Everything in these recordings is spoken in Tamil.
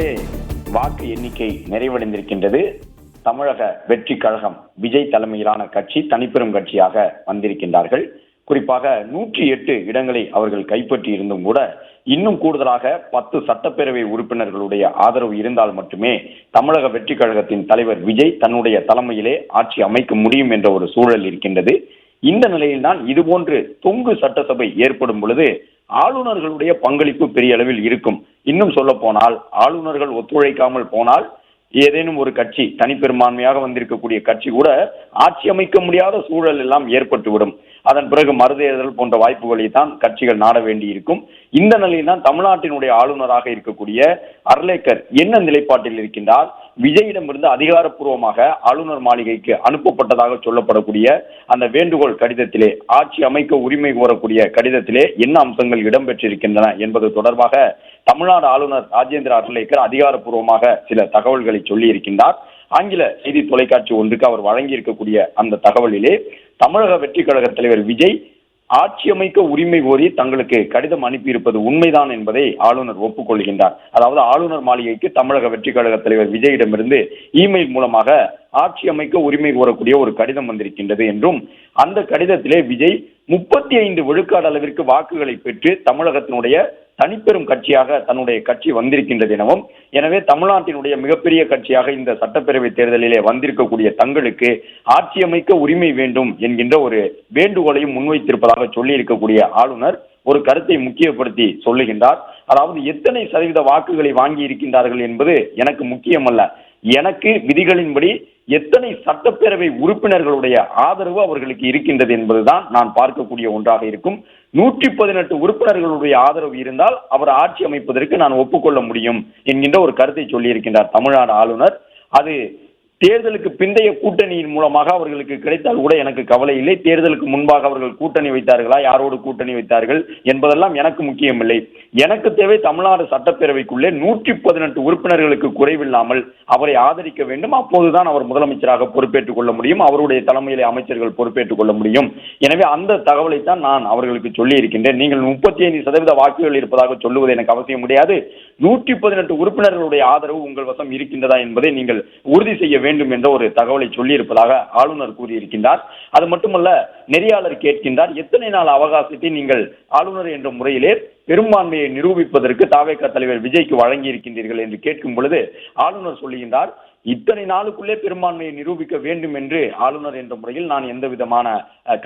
தமிழகத்திலே வாக்கு எண்ணிக்கை நிறைவடைந்திருக்கின்றது. தமிழக வெற்றி கழகம் விஜய் தலைமையிலான கட்சி தனிப்பெரும் கட்சியாக வந்திருக்கின்றார்கள். குறிப்பாக 108 இடங்களை அவர்கள் கைப்பற்றி இருந்தும் கூட இன்னும் கூடுதலாக 10 சட்டப்பேரவை உறுப்பினர்களுடைய ஆதரவு இருந்தால் மட்டுமே தமிழக வெற்றி கழகத்தின் தலைவர் விஜய் தன்னுடைய தலைமையிலே ஆட்சி அமைக்க முடியும் என்ற ஒரு சூழல் இருக்கின்றது. இந்த நிலையில்தான் இதுபோன்று தொங்கு சட்டசபை ஏற்படும் பொழுது ஆளுநர்களுடைய பங்களிப்பு பெரிய அளவில் இருக்கும். இன்னும் சொல்ல போனால் ஆளுநர்கள் ஒத்துழைக்காமல் போனால் ஏதேனும் ஒரு கட்சி தனிப்பெரும்பான்மையாக வந்திருக்கக்கூடிய கட்சி கூட ஆட்சி அமைக்க முடியாத சூழல் எல்லாம் ஏற்பட்டுவிடும். அதன் பிறகு மறுதேர்தல் போன்ற வாய்ப்புகளை தான் கட்சிகள் நாட வேண்டி இருக்கும். இந்த நிலையில் தான் தமிழ்நாட்டினுடைய ஆளுநராக இருக்கக்கூடிய அர்லேக்கர் என்ன நிலைப்பாட்டில் இருக்கின்றார்? விஜயிடமிருந்து அதிகாரப்பூர்வமாக ஆளுநர் மாளிகைக்கு அனுப்பப்பட்டதாக சொல்லப்படக்கூடிய அந்த வேண்டுகோள் கடிதத்திலே, ஆட்சி அமைக்க உரிமை கோரக்கூடிய கடிதத்திலே என்ன அம்சங்கள் இடம்பெற்றிருக்கின்றன என்பது தொடர்பாக தமிழ்நாடு ஆளுநர் ராஜேந்திர அர்லேக்கர் அதிகாரப்பூர்வமாக சில தகவல்களை சொல்லி இருக்கின்றார். ஆங்கில செய்தி தொலைக்காட்சி ஒன்றுக்கு அவர் வழங்கி இருக்கக்கூடிய அந்த தகவலிலே தமிழக வெற்றி கழக தலைவர் விஜய் ஆட்சி அமைக்க உரிமை கோரி தங்களுக்கு கடிதம் அனுப்பியிருப்பது உண்மைதான் என்பதை ஆளுநர் ஒப்புக்கொள்கின்றார். அதாவது ஆளுநர் மாளிகைக்கு தமிழக வெற்றி கழக தலைவர் விஜயிடமிருந்து இமெயில் மூலமாக ஆட்சி அமைக்க உரிமை கோரக்கூடிய ஒரு கடிதம் வந்திருக்கின்றது என்றும், அந்த கடிதத்திலே விஜய் 35 விழுக்காடு அளவிற்கு வாக்குகளை பெற்று தமிழகத்தினுடைய தனிப்பெரும் கட்சியாக தன்னுடைய கட்சி வந்திருக்கின்றது எனவும், எனவே தமிழ்நாட்டினுடைய மிகப்பெரிய கட்சியாக இந்த சட்டப்பேரவை தேர்தலிலே வந்திருக்கக்கூடிய தங்களுக்கு ஆட்சி அமைக்க உரிமை வேண்டும் என்கின்ற ஒரு வேண்டுகோளையும் முன்வைத்திருப்பதாக சொல்லி இருக்கக்கூடிய ஆளுநர் ஒரு கருத்தை முக்கியப்படுத்தி சொல்லுகின்றார். அதாவது எத்தனை சதவீத வாக்குகளை வாங்கி இருக்கின்றார்கள் என்பது எனக்கு முக்கியமல்ல, எனக்கு விதிகளின்படி எத்தனை சட்டப்பேரவை உறுப்பினர்களுடைய ஆதரவு அவர்களுக்கு இருக்கின்றது என்பதுதான் நான் பார்க்கக்கூடிய ஒன்றாக இருக்கும். 118 உறுப்பினர்களுடைய ஆதரவு இருந்தால் அவர் ஆட்சி அமைப்பதற்கு நான் ஒப்புக்கொள்ள முடியும் என்கின்ற ஒரு கருத்தை சொல்லி இருக்கின்றார் தமிழ்நாடு ஆளுநர். அது தேர்தலுக்கு பிந்தைய கூட்டணியின் மூலமாக அவர்களுக்கு கிடைத்தால் கூட எனக்கு கவலை இல்லை. தேர்தலுக்கு முன்பாக அவர்கள் கூட்டணி வைத்தார்களா, யாரோடு கூட்டணி வைத்தார்கள் என்பதெல்லாம் எனக்கு முக்கியமில்லை. எனக்கு தேவை தமிழ்நாடு சட்டப்பேரவைக்குள்ளே 118 உறுப்பினர்களுக்கு குறைவில்லாமல் அவரை ஆதரிக்க வேண்டும். அப்போதுதான் அவர் முதலமைச்சராக பொறுப்பேற்றுக் கொள்ள முடியும், அவருடைய தலைமையிலே அமைச்சர்கள் பொறுப்பேற்றுக் கொள்ள முடியும். எனவே அந்த தகவலைத்தான் நான் அவர்களுக்கு சொல்லி இருக்கின்றேன். நீங்கள் 35% வாக்குகள் இருப்பதாக சொல்லுவது எனக்கு அவசியம் முடியாது. 118 உறுப்பினர்களுடைய ஆதரவு உங்கள் வசம் இருக்கின்றதா என்பதை நீங்கள் உறுதி செய்ய வேண்டும் என்ற ஒரு தகவலை சொல்லி இருப்பதாக ஆளுநர் கூறியிருக்கின்றார். அது மட்டுமல்ல, நெறியாளர் கேட்கின்றார், எத்தனை நாள் அவகாசத்தை நீங்கள் ஆளுநர் என்ற முறையிலே பெரும்பான்மையை நிரூபிப்பதற்கு தாவேகா தலைவர் விஜய்க்கு வழங்கி இருக்கின்றீர்கள் என்று கேட்கும் பொழுது ஆளுநர் சொல்லுகின்றார், இத்தனை நாளுக்குள்ளே பெரும்பான்மையை நிரூபிக்க வேண்டும் என்று ஆளுநர் என்ற முறையில் நான் எந்த விதமான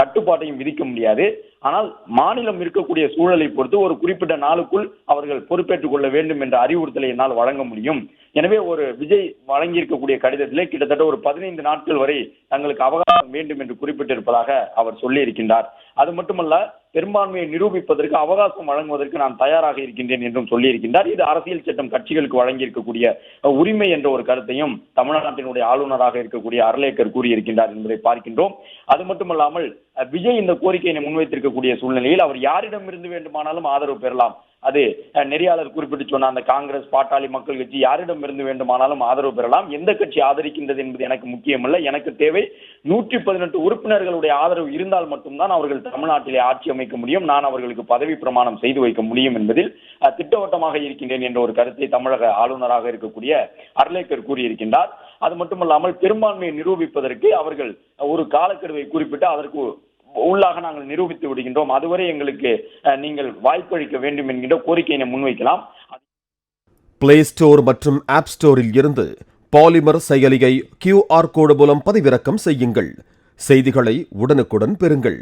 கட்டுப்பாட்டையும் விதிக்க முடியாது. ஆனால் மாநிலம் இருக்கக்கூடிய சூழலை பொறுத்து ஒரு குறிப்பிட்ட நாளுக்குள் அவர்கள் பொறுப்பேற்றுக் கொள்ள வேண்டும் என்ற அறிவுறுத்தலை என்னால் வழங்க முடியும். எனவே ஒரு விஜய் வழங்கியிருக்கக்கூடிய கடிதத்திலே கிட்டத்தட்ட ஒரு 15 நாட்கள் வரை தங்களுக்கு அவகாசம் வேண்டும் என்று குறிப்பிட்டிருப்பதாக அவர் சொல்லி இருக்கின்றார். அது மட்டுமல்ல, பெரும்பான்மையை நிரூபிப்பதற்கு அவகாசம் வழங்குவதற்கு நான் தயாராக இருக்கின்றேன் என்றும் சொல்லி இருக்கின்றார். இது அரசியல் சட்டம் கட்சிகளுக்கு வழங்கி இருக்கக்கூடிய உரிமை என்ற ஒரு கருத்தையும் தமிழ்நாட்டினுடைய ஆளுநராக இருக்கக்கூடிய அர்லேக்கர் கூறியிருக்கின்றார் என்பதை பார்க்கின்றோம். அது மட்டுமல்லாமல் விஜய் இந்த கோரிக்கையை முன்வைத்திருக்கக்கூடிய சூழ்நிலையில் அவர் யாரிடமிருந்து வேண்டுமானாலும் ஆதரவு பெறலாம். அது நெறியாளர் குறிப்பிட்டு சொன்ன அந்த காங்கிரஸ், பாட்டாளி மக்கள் கட்சி யாரிடமிருந்து வேண்டுமானாலும் ஆதரவு பெறலாம். எந்த கட்சி ஆதரிக்கின்றது என்பது எனக்கு முக்கியமல்ல. எனக்கு தேவை 118 உறுப்பினர்களுடைய ஆதரவு இருந்தால் மட்டும்தான் அவர்கள் தமிழ்நாட்டிலே ஆட்சி அமைக்க முடியும், நான் அவர்களுக்கு பதவி பிரமாணம் செய்து வைக்க முடியும் என்பதில் திட்டவட்டமாக இருக்கின்றேன் என்ற ஒரு கருத்தை தமிழக ஆளுநராக இருக்கக்கூடிய அர்லேக்கர் கூறியிருக்கின்றார். அது மட்டுமல்லாமல் பெரும்பான்மையை நிரூபிப்பதற்கு அவர்கள் ஒரு காலக்கெடுவை குறிப்பிட்டு அதற்கு உள்ளாக நாங்கள் நிரூபித்து விடுகின்றோம், அதுவரை எங்களுக்கு நீங்கள் வாய்ப்பளிக்க வேண்டும் என்கின்ற கோரிக்கையை முன்வைக்கலாம். பிளே ஸ்டோர் மற்றும் ஆப் ஸ்டோரில் இருந்து பாலிமர் செயலியை QR கோடு மூலம் பதிவிறக்கம் செய்யுங்கள். செய்திகளை உடனுக்குடன் பெறுங்கள்.